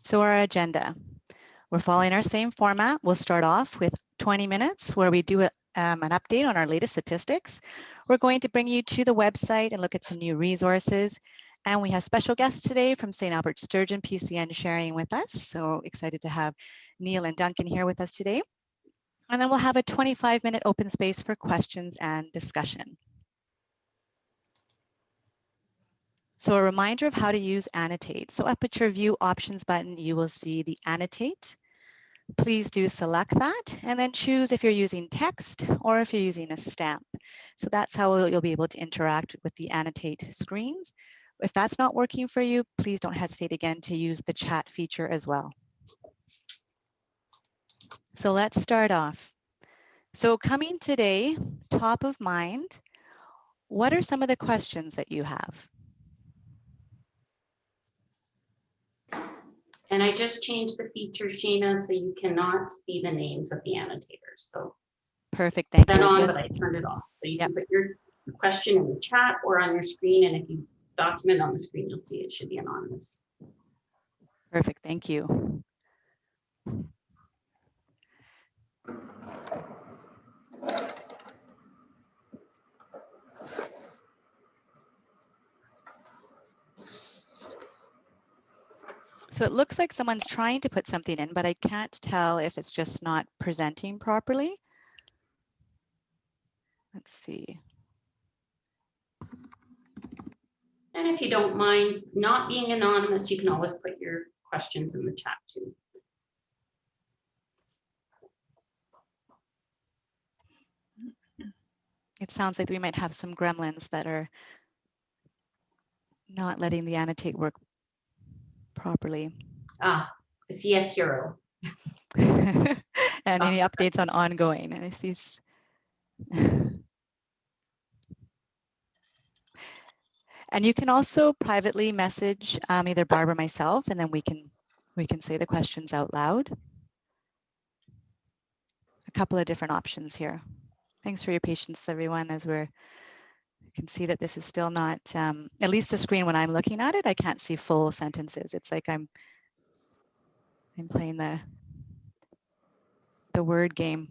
So our agenda, we're following our same format. We'll start off with 20 minutes where we do an update on our latest statistics. We're going to bring you to the website and look at some new resources. And we have special guests today from St. Albert Sturgeon PCN sharing with us. So excited to have Neil and Duncan here with us today. And then we'll have a 25-minute open space for questions and discussion. So a reminder of how to use Annotate. So up at your View Options button, you will see the Annotate. Please do select that and then choose if you're using text or if you're using a stamp. So that's how you'll be able to interact with the Annotate screens. If that's not working for you, please don't hesitate again to use the chat feature as well. So let's start off. So coming today, top of mind, what are some of the questions that you have? And I just changed the feature, Sheena, so you cannot see the names of the annotators. So perfect, thank you. But I turned it off. So you can put your question in the chat or on your screen, and if you document on the screen, you'll see it should be anonymous. Perfect, thank you. So it looks like someone's trying to put something in, but I can't tell if it's just not presenting properly. Let's see. And if you don't mind not being anonymous, you can always put your questions in the chat too. It sounds like we might have some gremlins that are not letting the annotate work properly. Ah, I see a Kiro. And any updates on ongoing? And I see. And you can also privately message either Barb or myself, and then we can say the questions out loud. A couple of different options here. Thanks for your patience, everyone, as you can see that this is still not, at least the screen when I'm looking at it, I can't see full sentences. It's like I'm playing the word game.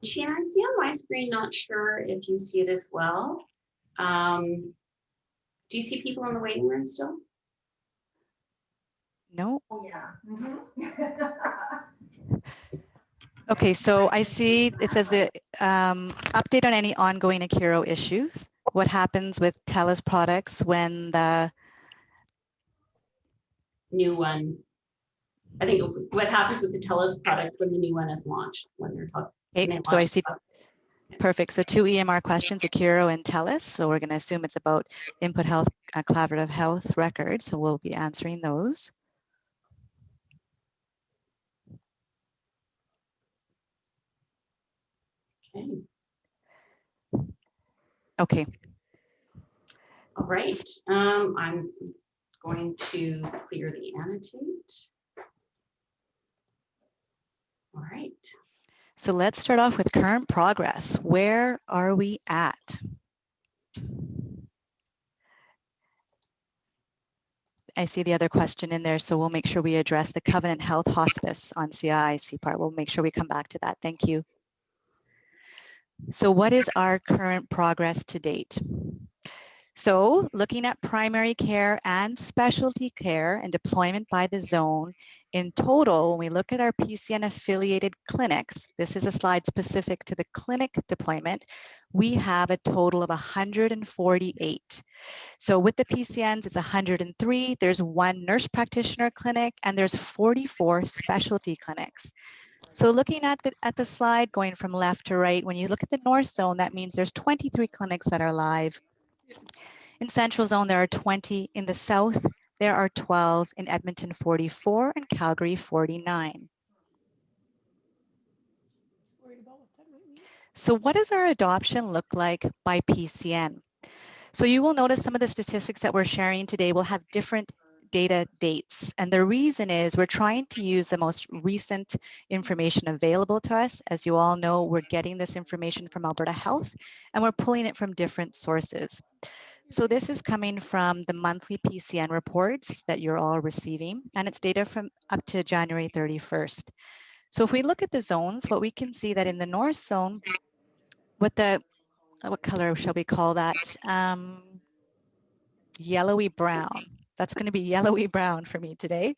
Sheena, I see on my screen, not sure if you see it as well. Do you see people in the waiting room still? No. Oh, yeah. Mm-hmm. Okay, so I see it says the update on any ongoing Akiro issues. What happens with TELUS products when the new one? I think what happens with the TELUS product when the new one is launched, when they're talking. Okay, so I see. Perfect. So 2 EMR questions, Akiro and TELUS. So we're going to assume it's about Input Health, Collaborative Health record. So we'll be answering those. Okay. Okay. All right. I'm going to clear the annotate. All right. So let's start off with current progress. Where are we at? I see the other question in there, so we'll make sure we address the Covenant Health Hospice on CII CPAR. We'll make sure we come back to that. Thank you. So what is our current progress to date? So looking at primary care and specialty care and deployment by the zone, in total, when we look at our PCN affiliated clinics, this is a slide specific to the clinic deployment, we have a total of 148. So with the PCNs, it's 103. There's 1 nurse practitioner clinic and there's 44 specialty clinics. So looking at the slide, going from left to right, when you look at the north zone, that means there's 23 clinics that are live. In Central Zone, there are 20. In the South, there are 12. In Edmonton, 44. And Calgary, 49. So what does our adoption look like by PCN? So you will notice some of the statistics that we're sharing today will have different data dates. And the reason is we're trying to use the most recent information available to us. As you all know, we're getting this information from Alberta Health, and we're pulling it from different sources. So this is coming from the monthly PCN reports that you're all receiving, and it's data from up to January 31st. So if we look at the zones, what we can see that in the north zone, with the, what color shall we call that? Yellowy brown. That's going to be yellowy brown for me today.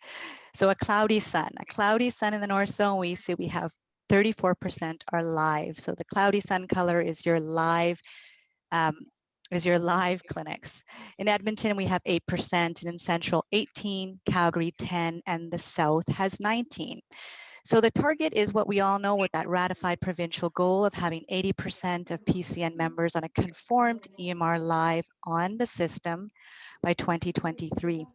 So a cloudy sun in the north zone, we see we have 34% are live. So the cloudy sun color is your live clinics. In Edmonton, we have 8%, and in Central 18, Calgary 10, and the South has 19. So the target is what we all know with that ratified provincial goal of having 80% of PCN members on a conformed EMR live on the system by 2023.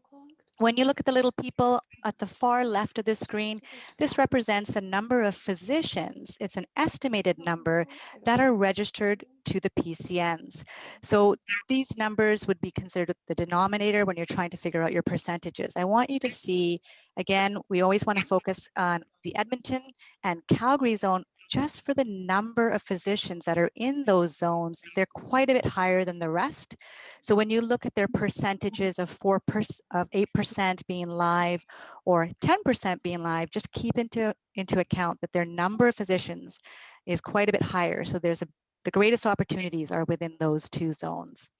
When you look at the little people at the far left of the screen, this represents the number of physicians. It's an estimated number that are registered to the PCNs. So these numbers would be considered the denominator when you're trying to figure out your percentages. I want you to see, again, we always want to focus on the Edmonton and Calgary zone. Just for the number of physicians that are in those zones, they're quite a bit higher than the rest. So when you look at their percentages of 8% being live or 10% being live, just keep into account that their number of physicians is quite a bit higher. So the greatest opportunities are within those two zones.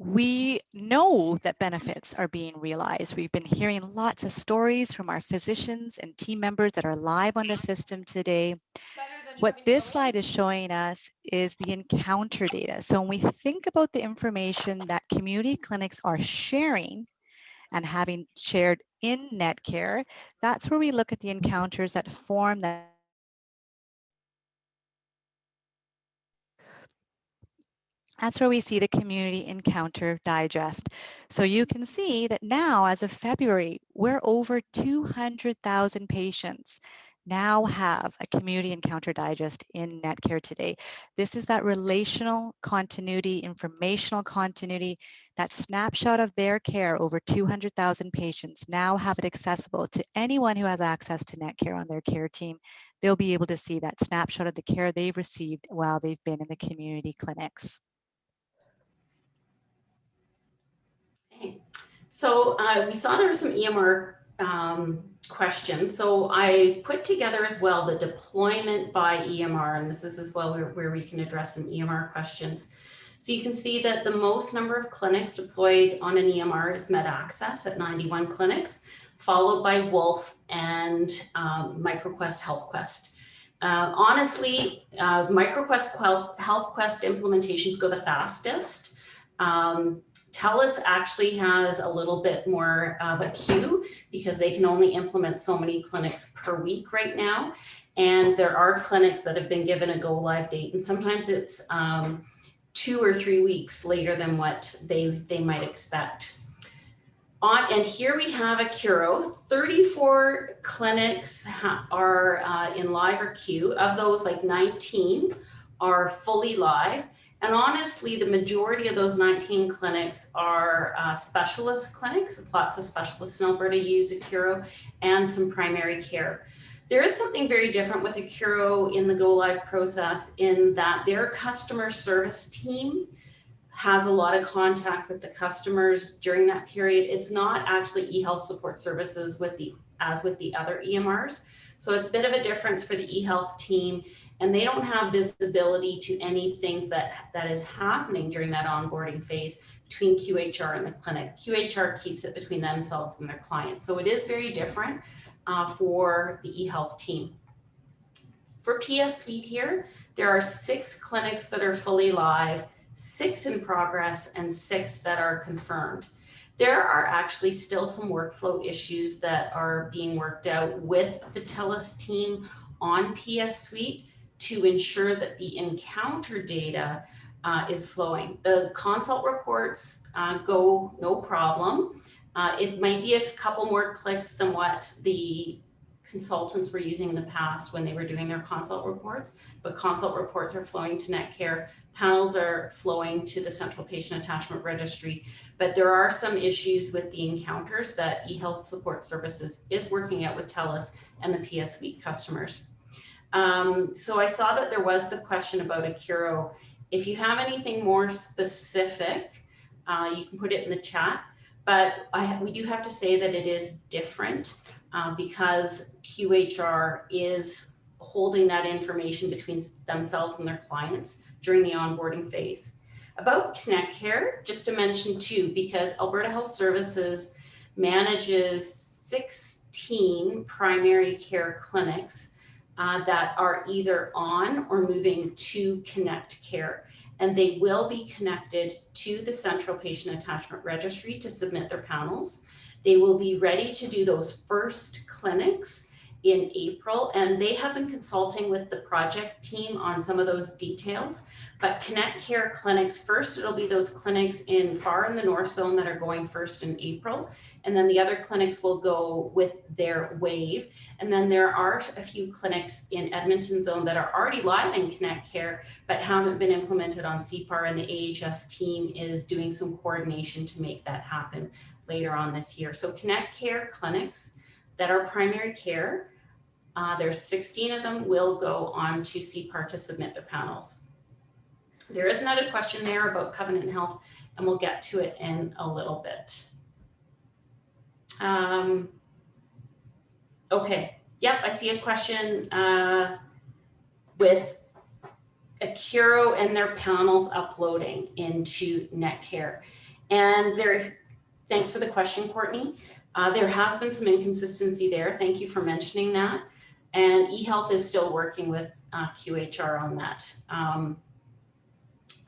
We know that benefits are being realized. We've been hearing lots of stories from our physicians and team members that are live on the system today. What this slide is showing us is the encounter data. So when we think about the information that community clinics are sharing and having shared in Netcare, that's where we look at the encounters that form that. That's where we see the community encounter digest. So you can see that now, as of February, we're over 200,000 patients now have a community encounter digest in Netcare today. This is that relational continuity, informational continuity, that snapshot of their care. Over 200,000 patients now have it accessible to anyone who has access to Netcare on their care team. They'll be able to see that snapshot of the care they've received while they've been in the community clinics. Okay. So we saw there were some EMR questions. So I put together as well the deployment by EMR, and this is as well where we can address some EMR questions. So you can see that the most number of clinics deployed on an EMR is MedAccess at 91 clinics, followed by Wolf and MicroQuest HealthQuest. Honestly, MicroQuest HealthQuest implementations go the fastest. TELUS actually has a little bit more of a queue because they can only implement so many clinics per week right now. And there are clinics that have been given a go live date, and sometimes it's 2 or 3 weeks later than what they might expect. And here we have Accuro. 34 clinics are in live or queue. Of those, like 19 are fully live. And honestly, the majority of those 19 clinics are specialist clinics. Lots of specialists in Alberta use Accuro, and some primary care. There is something very different with Accuro in the go live process in that their customer service team has a lot of contact with the customers during that period. It's not actually eHealth support services as with the other EMRs. So it's a bit of a difference for the eHealth team, and they don't have visibility to any things that is happening during that onboarding phase between QHR and the clinic. QHR keeps it between themselves and their clients. So it is very different for the eHealth team. For PS Suite here, there are 6 clinics that are fully live, 6 in progress, and 6 that are confirmed. There are actually still some workflow issues that are being worked out with the TELUS team on PS Suite to ensure that the encounter data is flowing. The consult reports go no problem. It might be a couple more clicks than what the consultants were using in the past when they were doing their consult reports, but consult reports are flowing to Netcare. Panels are flowing to the Central Patient Attachment Registry, but there are some issues with the encounters that eHealth Support Services is working out with TELUS and the PS Suite customers. So I saw that there was the question about a Curo. If you have anything more specific, you can put it in the chat, but we do have to say that it is different because QHR is holding that information between themselves and their clients during the onboarding phase. About Connect Care, just to mention too, because Alberta Health Services manages 16 primary care clinics that are either on or moving to Connect Care. And they will be connected to the Central Patient Attachment Registry to submit their panels. They will be ready to do those first clinics in April, and they have been consulting with the project team on some of those details. But Connect Care clinics, first it'll be those clinics far in the North Zone that are going first in April, and then the other clinics will go with their wave. And then there are a few clinics in Edmonton Zone that are already live in Connect Care, but haven't been implemented on CPAR, and the AHS team is doing some coordination to make that happen later on this year. So Connect Care clinics that are primary care, there's 16 of them, will go on to CPAR to submit their panels. There is another question there about Covenant Health, and we'll get to it in a little bit. Okay, yep, I see a question with a Curo and their panels uploading into NetCare. And thanks for the question, Courtney. There has been some inconsistency there. Thank you for mentioning that. And eHealth is still working with QHR on that.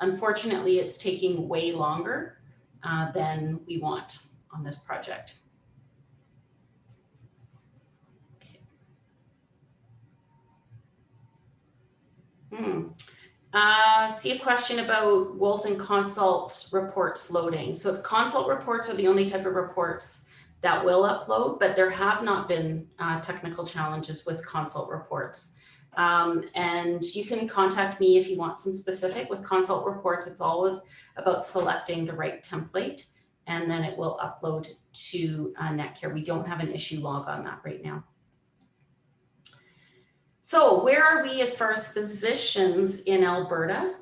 Unfortunately, it's taking way longer than we want on this project. See a question about Wolf and Consult reports loading. So it's Consult reports are the only type of reports that will upload, but there have not been technical challenges with Consult reports. And you can contact me if you want some specific with Consult reports. It's always about selecting the right template, and then it will upload to NetCare. We don't have an issue log on that right now. So where are we as far as physicians in Alberta?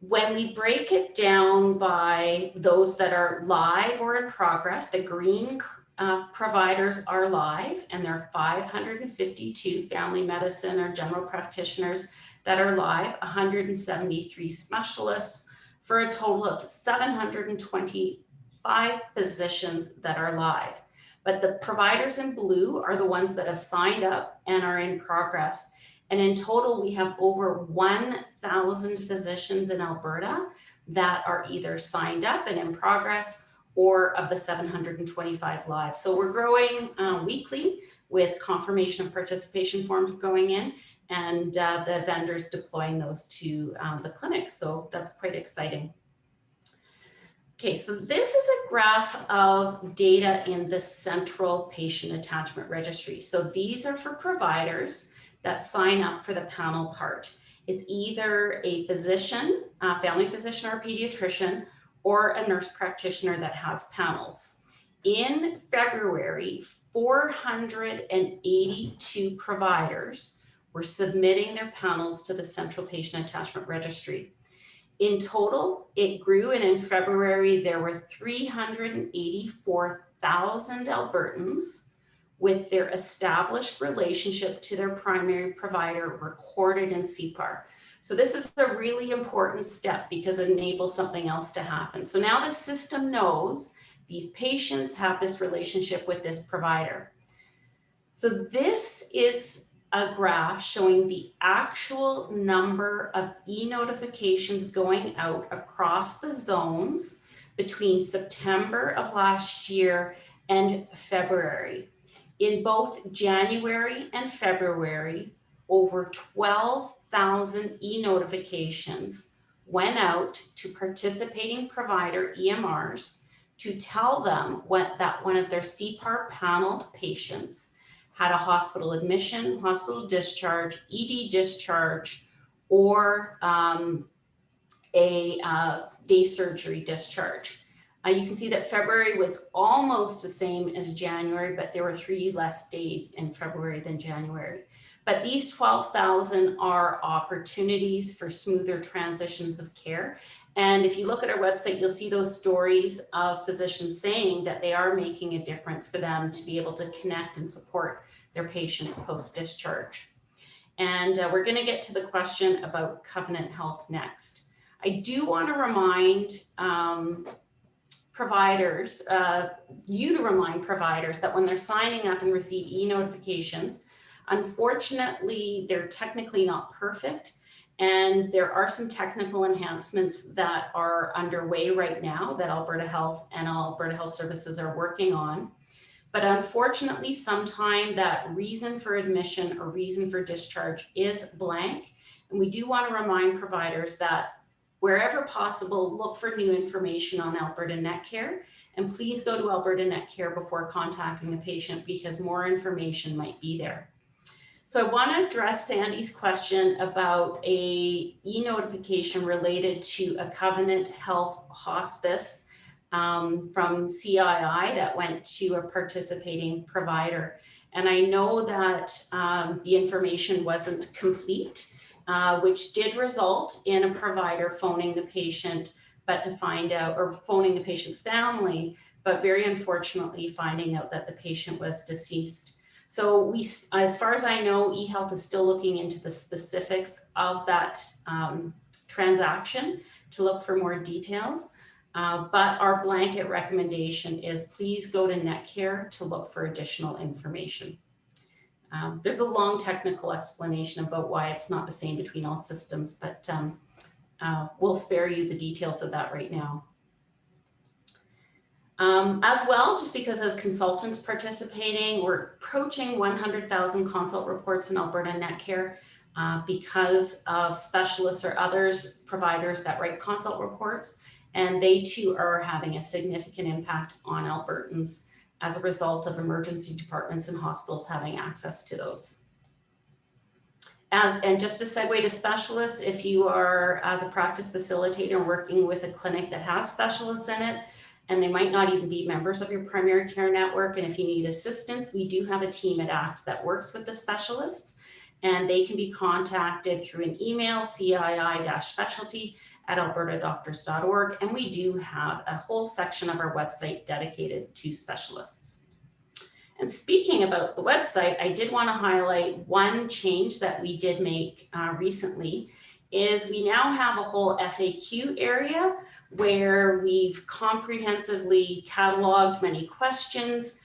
When we break it down by those that are live or in progress, the green providers are live, and there are 552 family medicine or general practitioners that are live, 173 specialists, for a total of 725 physicians that are live. But the providers in blue are the ones that have signed up and are in progress. And in total, we have over 1,000 physicians in Alberta that are either signed up and in progress, or of the 725 live. So we're growing weekly with confirmation of participation forms going in, and the vendors deploying those to the clinics. So that's quite exciting. Okay, so this is a graph of data in the Central Patient Attachment Registry. So these are for providers that sign up for the panel part. It's either a physician, a family physician or a pediatrician, or a nurse practitioner that has panels. In February, 482 providers were submitting their panels to the Central Patient Attachment Registry. In total, it grew, and in February, there were 384,000 Albertans with their established relationship to their primary provider recorded in CPAR. So this is a really important step because it enables something else to happen. So now the system knows these patients have this relationship with this provider. So this is a graph showing the actual number of e-notifications going out across the zones between September of last year and February. In both January and February, over 12,000 e-notifications went out to participating provider EMRs to tell them that one of their CPAR paneled patients had a hospital admission, hospital discharge, ED discharge, or a day surgery discharge. You can see that February was almost the same as January, but there were 3 less days in February than January. But these 12,000 are opportunities for smoother transitions of care. And if you look at our website, you'll see those stories of physicians saying that they are making a difference for them to be able to connect and support their patients post-discharge. And we're going to get to the question about Covenant Health next. I do want to remind providers, you to remind providers that when they're signing up and receive e-notifications, unfortunately, they're technically not perfect. And there are some technical enhancements that are underway right now that Alberta Health and Alberta Health Services are working on. But unfortunately, sometimes that reason for admission or reason for discharge is blank. And we do want to remind providers that wherever possible, look for new information on Alberta Netcare, and please go to Alberta Netcare before contacting the patient because more information might be there. So I want to address Sandy's question about a e-notification related to a Covenant Health hospice from CII that went to a participating provider. And I know that the information wasn't complete, which did result in a provider phoning the patient, but to find out, or phoning the patient's family, but very unfortunately finding out that the patient was deceased. So we, as far as I know, eHealth is still looking into the specifics of that transaction to look for more details. But our blanket recommendation is please go to Netcare to look for additional information. There's a long technical explanation about why it's not the same between all systems, but we'll spare you the details of that right now. As well, just because of consultants participating, we're approaching 100,000 consult reports in Alberta Netcare because of specialists or others, providers that write consult reports, and they too are having a significant impact on Albertans as a result of emergency departments and hospitals having access to those. And just to segue to specialists, if you are, as a practice facilitator, working with a clinic that has specialists in it, and they might not even be members of your primary care network, and if you need assistance, we do have a team at ACT that works with the specialists, and they can be contacted through an email, CII-specialty@albertadoctors.org, and we do have a whole section of our website dedicated to specialists. And speaking about the website, I did want to highlight one change that we did make recently is we now have a whole FAQ area where we've comprehensively cataloged many questions.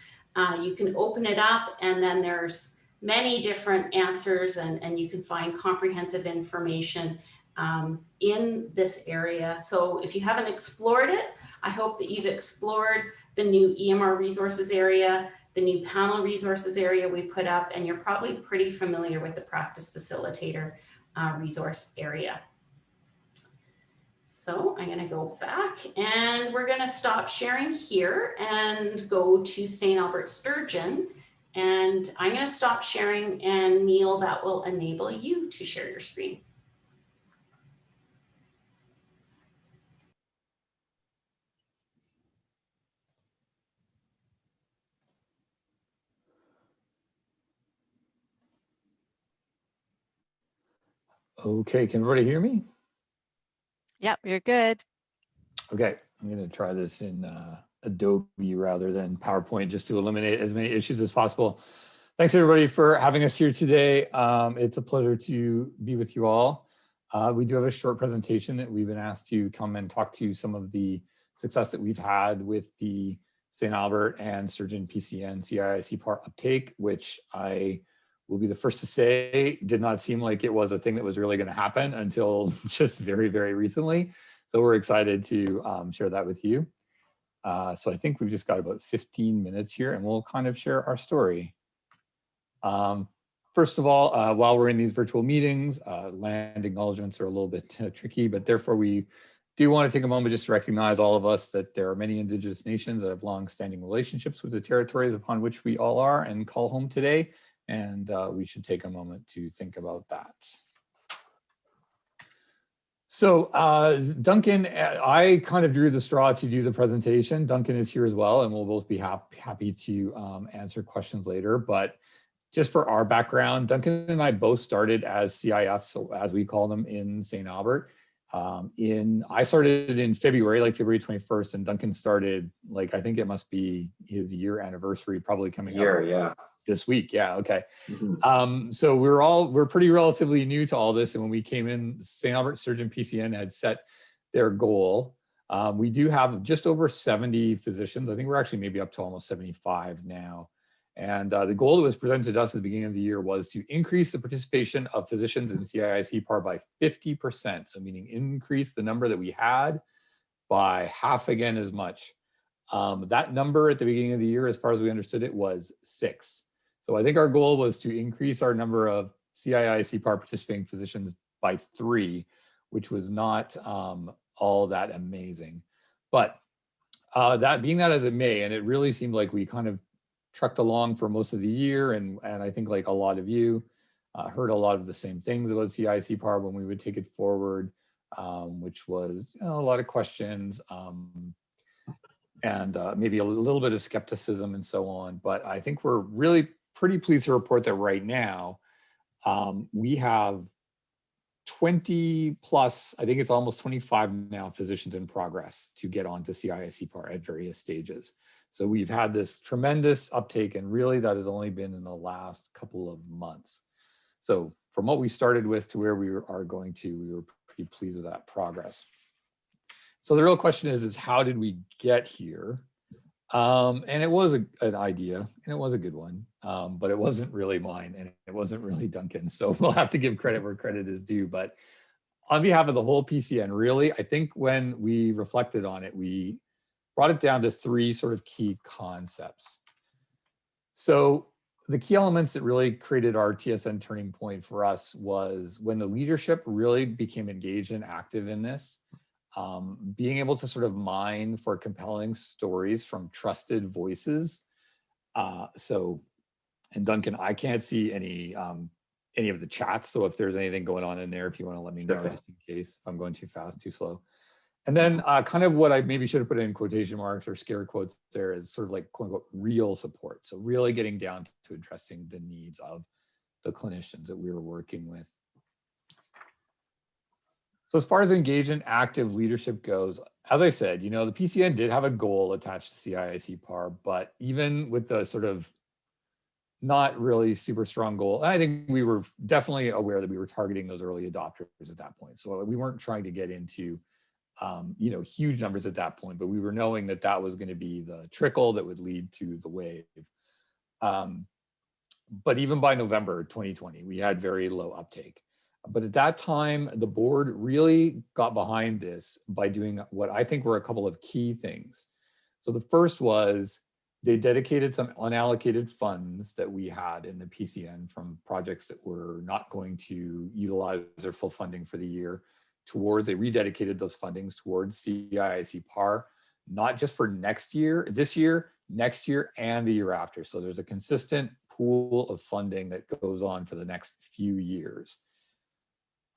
You can open it up and then there's many different answers and you can find comprehensive information in this area. So if you haven't explored it, I hope that you've explored the new EMR resources area, the new panel resources area we put up, and you're probably pretty familiar with the practice facilitator resource area. So I'm going to go back and we're going to stop sharing here and go to St. Albert Sturgeon. And I'm going to stop sharing, and Neil, that will enable you to share your screen. Okay, can everybody hear me? Yep, you're good. Okay, I'm going to try this in Adobe rather than PowerPoint just to eliminate as many issues as possible. Thanks everybody for having us here today. It's a pleasure to be with you all. We do have a short presentation that we've been asked to come and talk to some of the success that we've had with the St. Albert and Sturgeon PCN CII CPAR uptake, which I will be the first to say did not seem like it was a thing that was really going to happen until just very, very recently. So we're excited to share that with you. So I think we've just got about 15 minutes here and we'll kind of share our story. First of all, while we're in these virtual meetings, land acknowledgements are a little bit tricky, but therefore we do want to take a moment just to recognize all of us that there are many Indigenous nations that have long-standing relationships with the territories upon which we all are and call home today. And we should take a moment to think about that. So Duncan, I kind of drew the straw to do the presentation. Duncan is here as well, and we'll both be happy to answer questions later. But just for our background, Duncan and I both started as CIFs, so as we call them in St. Albert. I started in February, like February 21st, and Duncan started, like, I think it must be his year anniversary, probably coming up this week. Yeah, okay. So we're pretty relatively new to all this, and when we came in, St. Albert Surgeon PCN had set their goal. We do have just over 70 physicians. I think we're actually maybe up to almost 75 now. And the goal that was presented to us at the beginning of the year was to increase the participation of physicians in CII CPAR by 50%. So meaning increase the number that we had by half again as much. That number at the beginning of the year, as far as we understood it, was 6. So I think our goal was to increase our number of CII CPAR participating physicians by 3, which was not all that amazing. But that being that as it may, and it really seemed like we kind of trucked along for most of the year, and I think like a lot of you heard a lot of the same things about CII CPAR when we would take it forward, which was, you know, a lot of questions and maybe a little bit of skepticism and so on. But I think we're really pretty pleased to report that right now we have 20 plus, I think it's almost 25 now, physicians in progress to get onto CII CPAR at various stages. So we've had this tremendous uptake, and really that has only been in the last couple of months. So from what we started with to where we are going to, we were pretty pleased with that progress. So the real question is how did we get here? And it was an idea, and it was a good one, but it wasn't really mine, and it wasn't really Duncan. So we'll have to give credit where credit is due. But on behalf of the whole PCN, really, I think when we reflected on it, we brought it down to 3 sort of key concepts. So the key elements that really created our TSN turning point for us was when the leadership really became engaged and active in this. Being able to sort of mine for compelling stories from trusted voices. And Duncan, I can't see any of the chats. So if there's anything going on in there, if you want to let me know, just in case if I'm going too fast, too slow. And then kind of what I maybe should have put in quotation marks or scare quotes there is sort of like quote unquote real support. So really getting down to addressing the needs of the clinicians that we were working with. So as far as engaged and active leadership goes, as I said, you know, the PCN did have a goal attached to CII CPAR, but even with the sort of not really super strong goal, I think we were definitely aware that we were targeting those early adopters at that point. So we weren't trying to get into, you know, huge numbers at that point, but we were knowing that that was going to be the trickle that would lead to the wave. But even by November 2020, we had very low uptake. But at that time, the board really got behind this by doing what I think were a couple of key things. So the first was they dedicated some unallocated funds that we had in the PCN from projects that were not going to utilize their full funding for the year towards, they rededicated those fundings towards CII CPAR, not just for next year, this year, next year, and the year after. So there's a consistent pool of funding that goes on for the next few years.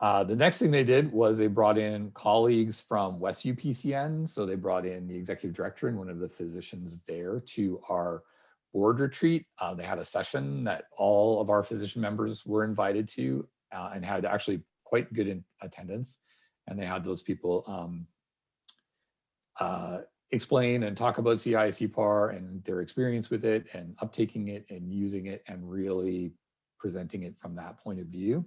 The next thing they did was they brought in colleagues from Westview PCN. So they brought in the executive director and one of the physicians there to our board retreat. They had a session that all of our physician members were invited to and had actually quite good attendance. And they had those people explain and talk about CII CPAR and their experience with it and uptaking it and using it and really presenting it from that point of view.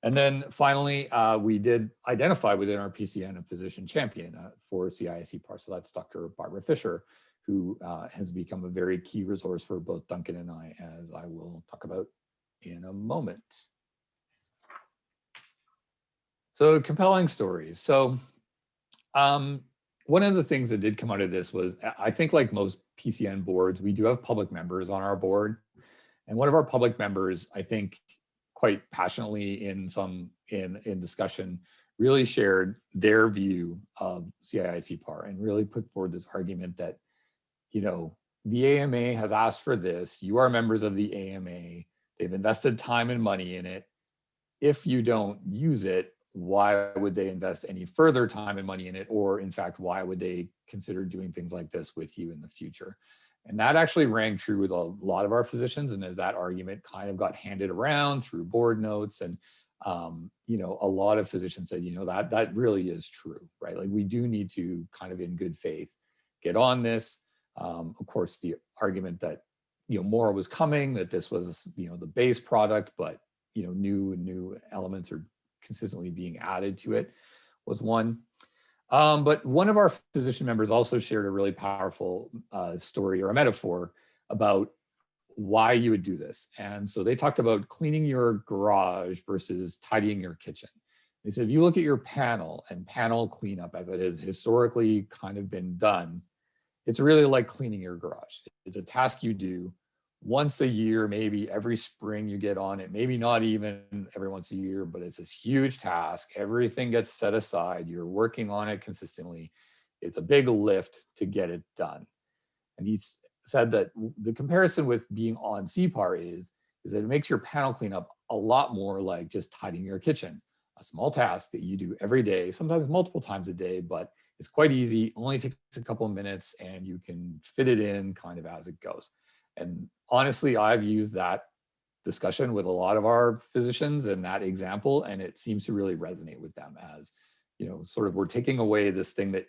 And then finally, we did identify within our PCN a physician champion for CII CPAR. So that's Dr. Barbara Fisher, who has become a very key resource for both Duncan and I, as I will talk about in a moment. So compelling stories. So one of the things that did come out of this was, I think like most PCN boards, we do have public members on our board. And one of our public members, I think, quite passionately in discussion, really shared their view of CII CPAR and really put forward this argument that, you know, the AMA has asked for this. You are members of the AMA. They've invested time and money in it. If you don't use it, why would they invest any further time and money in it? Or in fact, why would they consider doing things like this with you in the future? And that actually rang true with a lot of our physicians. And as that argument kind of got handed around through board notes, and you know, a lot of physicians said, you know, that really is true, right? Like we do need to kind of in good faith get on this. Of course, the argument that, you know, more was coming, that this was, you know, the base product, but, you know, new elements are consistently being added to it was one. But one of our physician members also shared a really powerful story or a metaphor about why you would do this. And so they talked about cleaning your garage versus tidying your kitchen. They said, if you look at your panel and panel cleanup as it has historically kind of been done, it's really like cleaning your garage. It's a task you do once a year, maybe every spring you get on it, maybe not even every once a year, but it's this huge task. Everything gets set aside. You're working on it consistently. It's a big lift to get it done. And he said that the comparison with being on CPAR is that it makes your panel cleanup a lot more like just tidying your kitchen, a small task that you do every day, sometimes multiple times a day, but it's quite easy, only takes a couple of minutes, and you can fit it in kind of as it goes. And honestly, I've used that discussion with a lot of our physicians and that example, and it seems to really resonate with them as, you know, sort of we're taking away this thing that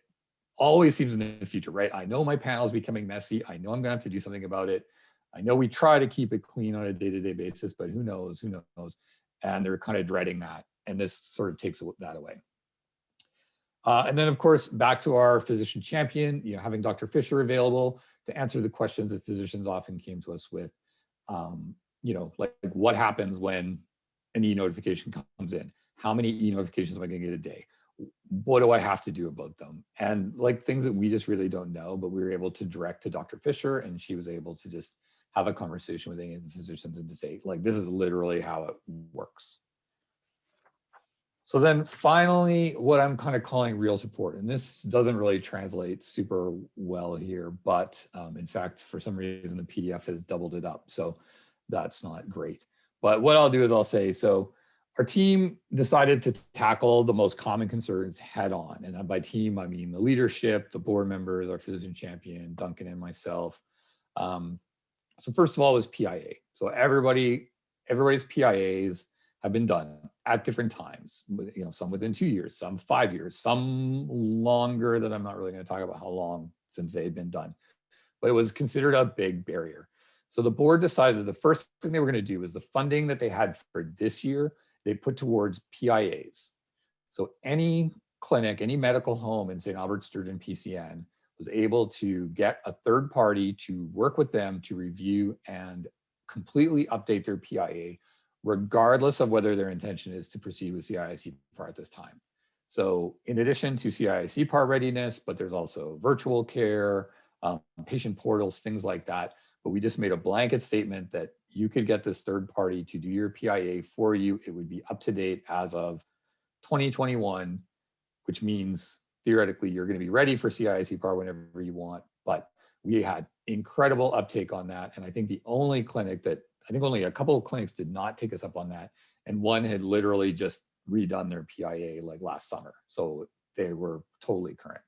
always seems in the future, right? I know my panel is becoming messy. I know I'm gonna have to do something about it. I know we try to keep it clean on a day-to-day basis, but who knows? And they're kind of dreading that. And this sort of takes that away. And then of course, back to our physician champion, you know, having Dr. Fisher available to answer the questions that physicians often came to us with, you know, like what happens when an e-notification comes in? How many e-notifications am I gonna get a day? What do I have to do about them? And like things that we just really don't know, but we were able to direct to Dr. Fisher, and she was able to just have a conversation with any of the physicians and to say, like, this is literally how it works. So then finally, what I'm kind of calling real support, and this doesn't really translate super well here, but in fact, for some reason, the PDF has doubled it up. So that's not great. But what I'll do is I'll say, so our team decided to tackle the most common concerns head on. And by team, I mean the leadership, the board members, our physician champion, Duncan and myself. So first of all was PIA. So everybody's PIAs have been done at different times, you know, some within 2 years, some 5 years, some longer that I'm not really going to talk about how long since they had been done, but it was considered a big barrier. So the board decided the first thing they were going to do was the funding that they had for this year, they put towards PIAs. So any clinic, any medical home in St. Albert Sturgeon PCN was able to get a third party to work with them to review and completely update their PIA, regardless of whether their intention is to proceed with CII-CPAR at this time. So in addition to CII-CPAR readiness, but there's also virtual care, patient portals, things like that. But we just made a blanket statement that you could get this third party to do your PIA for you. It would be up to date as of 2021, which means theoretically you're going to be ready for CII-CPAR whenever you want. But we had incredible uptake on that. And I think the only clinic that, I think only a couple of clinics did not take us up on that. And one had literally just redone their PIA like last summer. So they were totally current.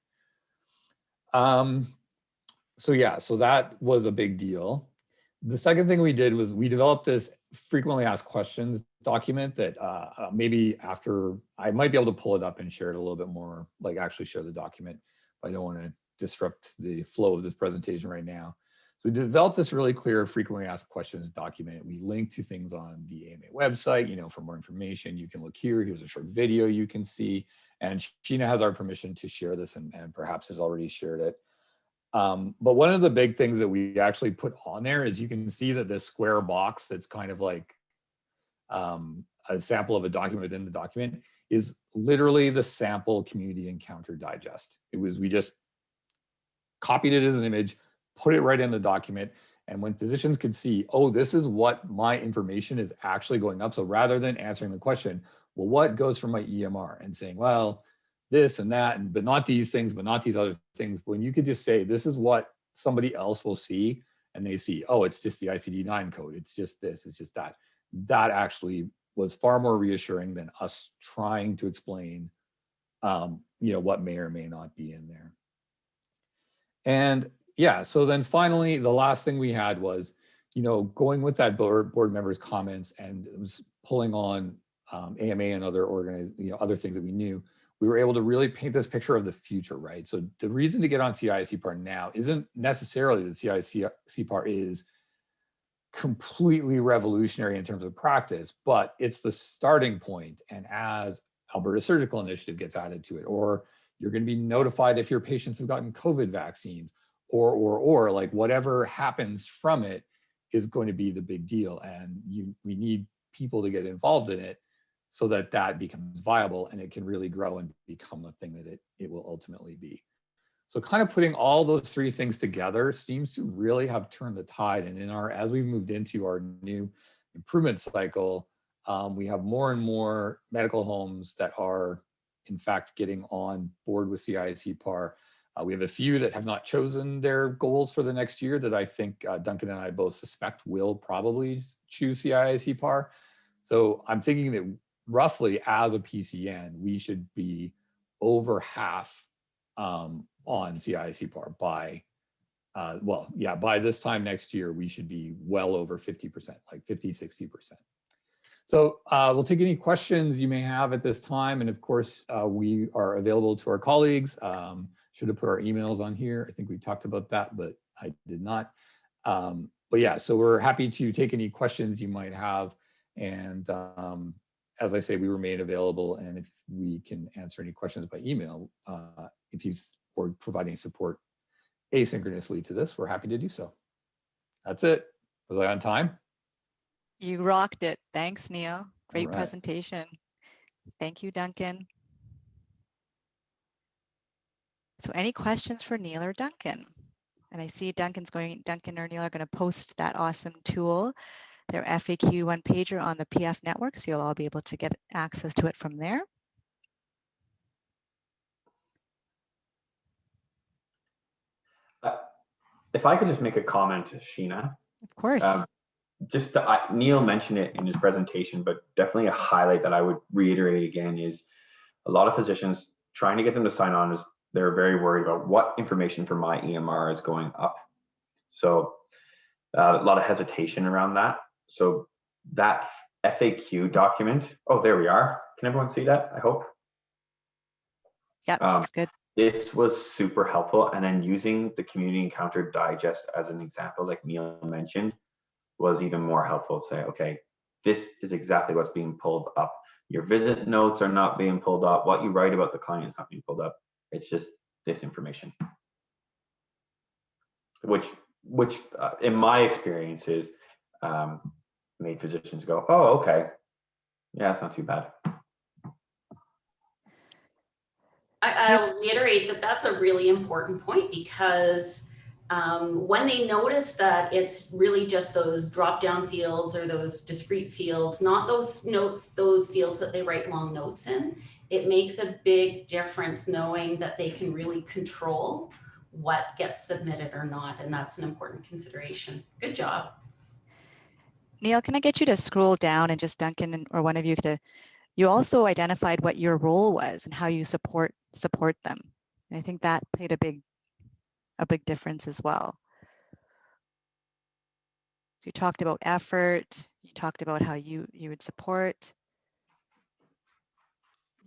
So yeah, so that was a big deal. The second thing we did was we developed this frequently asked questions document that maybe after, I might be able to pull it up and share it a little bit more, like actually share the document. But I don't want to disrupt the flow of this presentation right now. So we developed this really clear frequently asked questions document. We link to things on the AMA website, you know, for more information, you can look here. Here's a short video you can see. And Sheena has our permission to share this and perhaps has already shared it. But one of the big things that we actually put on there is you can see that this square box that's kind of like a sample of a document within the document is literally the sample community encounter digest. It was, we just copied it as an image, put it right in the document. And when physicians could see, oh, this is what my information is actually going up. So rather than answering the question, well, what goes from my EMR and saying, well, this and that, but not these things, but not these other things. When you could just say, this is what somebody else will see, and they see, oh, it's just the ICD-9 code. It's just this, it's just that. That actually was far more reassuring than us trying to explain, you know, what may or may not be in there. And yeah, so then finally, the last thing we had was, going with that board members' comments and it was pulling on AMA and other other things that we knew. We were able to really paint this picture of the future, right? So the reason to get on CII CPAR now isn't necessarily that CII CPAR is completely revolutionary in terms of practice, but it's the starting point. And as Alberta Surgical Initiative gets added to it, or you're going to be notified if your patients have gotten COVID vaccines, or like whatever happens from it is going to be the big deal. And we need people to get involved in it so that that becomes viable and it can really grow and become the thing that it will ultimately be. So kind of putting all those three things together seems to really have turned the tide. And as we've moved into our new improvement cycle, we have more and more medical homes that are in fact getting on board with CII CPAR. We have a few that have not chosen their goals for the next year that I think Duncan and I both suspect will probably choose CII CPAR. So I'm thinking that roughly as a PCN, we should be over half on CII CPAR by, by this time next year, we should be well over 50%, like 50, 60%. So we'll take any questions you may have at this time. And of course, we are available to our colleagues. Should have put our emails on here. I think we talked about that, but I did not. But yeah, so we're happy to take any questions you might have. And as I say, we remain available. And if we can answer any questions by email, or providing support asynchronously to this, we're happy to do so. That's it. Was I on time? You rocked it. Thanks, Neil. Great All right. presentation. Thank you, Duncan. So any questions for Neil or Duncan? And I see Duncan or Neil are going to post that awesome tool, their FAQ one-pager on the PF network, so you'll all be able to get access to it from there. If I could just make a comment, Sheena. Of course. Neil mentioned it in his presentation, but definitely a highlight that I would reiterate again is a lot of physicians trying to get them to sign on is they're very worried about what information from my EMR is going up. So a lot of hesitation around that. So that FAQ document, oh, there we are. Can everyone see that? I hope. Yeah, that's good. This was super helpful. And then using the community encounter digest as an example, like Neil mentioned, was even more helpful to say, okay, this is exactly what's being pulled up. Your visit notes are not being pulled up. What you write about the client is not being pulled up. It's just this information, which in my experiences made physicians go, oh, okay, yeah, it's not too bad. I'll reiterate that that's a really important point, because when they notice that it's really just those drop-down fields or those discrete fields, not those notes, those fields that they write long notes in, it makes a big difference knowing that they can really control what gets submitted or not. And that's an important consideration. Good job. Neil, can I get you to scroll down and just Duncan or one of you you also identified what your role was and how you support them. And I think that played a big difference as well. So you talked about effort, you talked about how you would support.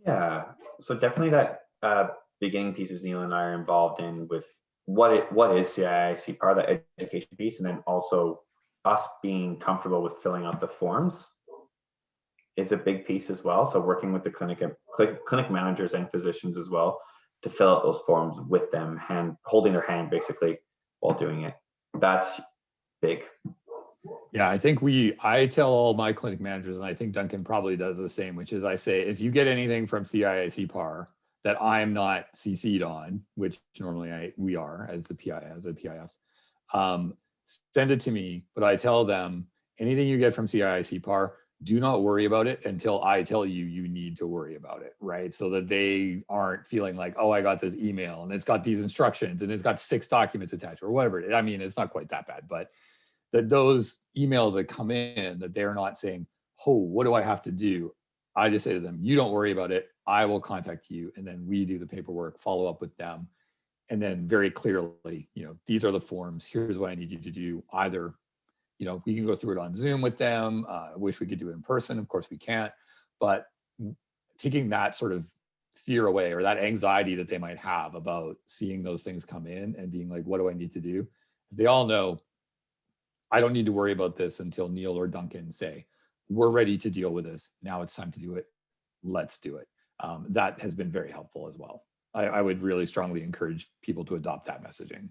Yeah, so definitely that beginning pieces Neil and I are involved in with what is CII CPAR, that education piece, and then also us being comfortable with filling out the forms is a big piece as well. So working with the clinic managers and physicians as well to fill out those forms with them, holding their hand basically while doing it. That's big. Yeah, I think I tell all my clinic managers, and I think Duncan probably does the same, which is I say, if you get anything from CII CPAR that I'm not CC'd on, which normally we are as the PIFs, send it to me. But I tell them, anything you get from CII CPAR, do not worry about it until I tell you you need to worry about it, right? So that they aren't feeling like, oh, I got this email and it's got these instructions and it's got 6 documents attached or whatever. I mean, it's not quite that bad, but that those emails that come in, that they're not saying, oh, what do I have to do? I just say to them, you don't worry about it. I will contact you. And then we do the paperwork, follow up with them. and then very clearly, these are the forms. Here's what I need you to do. Either, we can go through it on Zoom with them. I wish we could do it in person. Of course we can't, but taking that sort of fear away, or that anxiety that they might have about seeing those things come in and being like, what do I need to do? If they all know, I don't need to worry about this until Neil or Duncan say, we're ready to deal with this. Now it's time to do it. Let's do it. That has been very helpful as well. I would really strongly encourage people to adopt that messaging.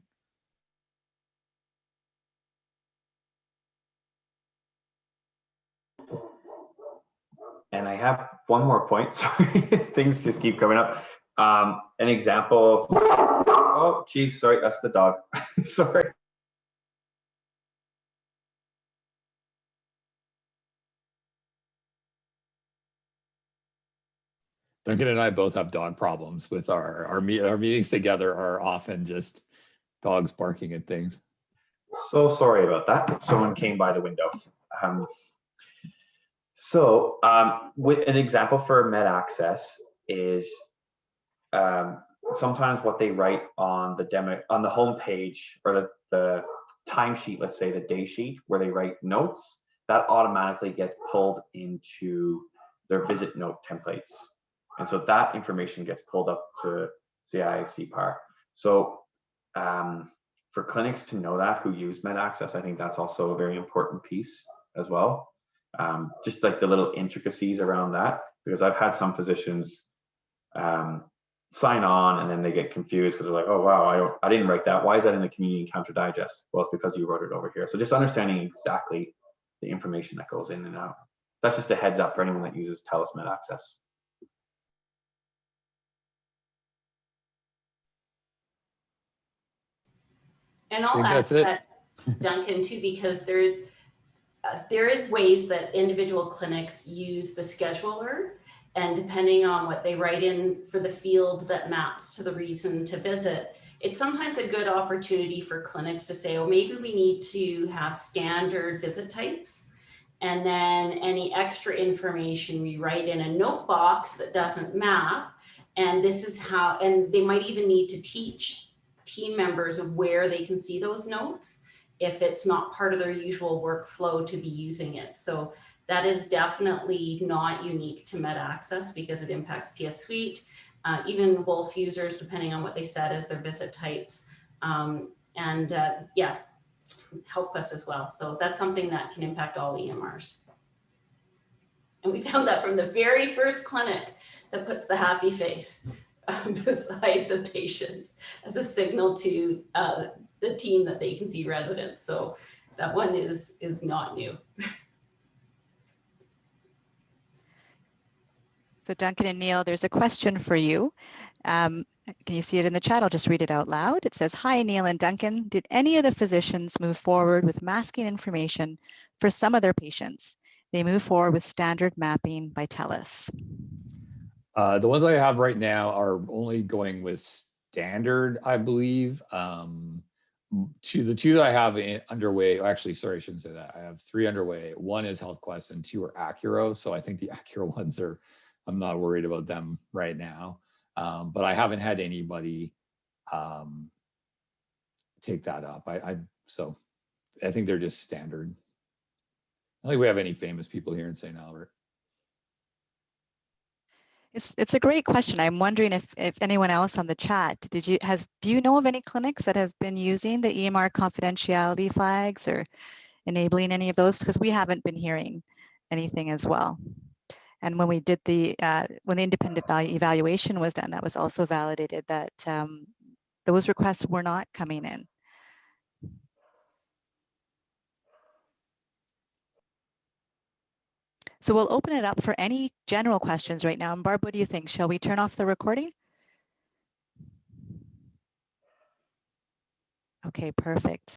And I have one more point. Sorry, things just keep coming up. An example of, oh, geez, sorry, that's the dog. Sorry. Duncan and I both have dog problems with our meetings together are often just dogs barking at things. So sorry about that. Someone came by the window. With an example for med access is sometimes what they write on the demo on the home page, or the timesheet, let's say the day sheet where they write notes, that automatically gets pulled into their visit note templates. And so that information gets pulled up to CII CPAR. So for clinics to know that, who use med access, I think that's also a very important piece as well. Just like the little intricacies around that, because I've had some physicians sign on and then they get confused because they're like, oh wow, I didn't write that. Why is that in the community encounter digest? Well, it's because you wrote it over here. So just understanding exactly the information that goes in and out. That's just a heads up for anyone that uses TELUS Med Access. And I'll add to that, Duncan, too, because there is ways that individual clinics use the scheduler, and depending on what they write in for the field that maps to the reason to visit, it's sometimes a good opportunity for clinics to say, oh, maybe we need to have standard visit types. And then any extra information we write in a note box that doesn't map. And this is how, and they might even need to teach team members of where they can see those notes if it's not part of their usual workflow to be using it. So that is definitely not unique to Med Access because it impacts PS Suite, even Wolf users, depending on what they set as their visit types, yeah, HealthQuest as well. So that's something that can impact all EMRs. And we found that from the very first clinic that puts the happy face beside the patients as a signal to the team that they can see residents. So that one is not new. So Duncan and Neil, there's a question for you. Can you see it in the chat? I'll just read it out loud. It says, hi, Neil and Duncan. Did any of the physicians move forward with masking information for some of their patients? They move forward with standard mapping by TELUS. The ones I have right now are only going with standard, I believe. The two that I have underway, actually, sorry, I shouldn't say that. I have 3 underway. 1 is HealthQuest and 2 are Accuro. So I think the Accuro ones I'm not worried about them right now. But I haven't had anybody take that up. So I think they're just standard. I don't think we have any famous people here in St. Albert. It's a great question. I'm wondering if anyone else on the chat, do you know of any clinics that have been using the EMR confidentiality flags or enabling any of those? Because we haven't been hearing anything as well. And when we did when the independent evaluation was done, that was also validated that those requests were not coming in. So we'll open it up for any general questions right now. And Barb, what do you think? Shall we turn off the recording? Okay, perfect.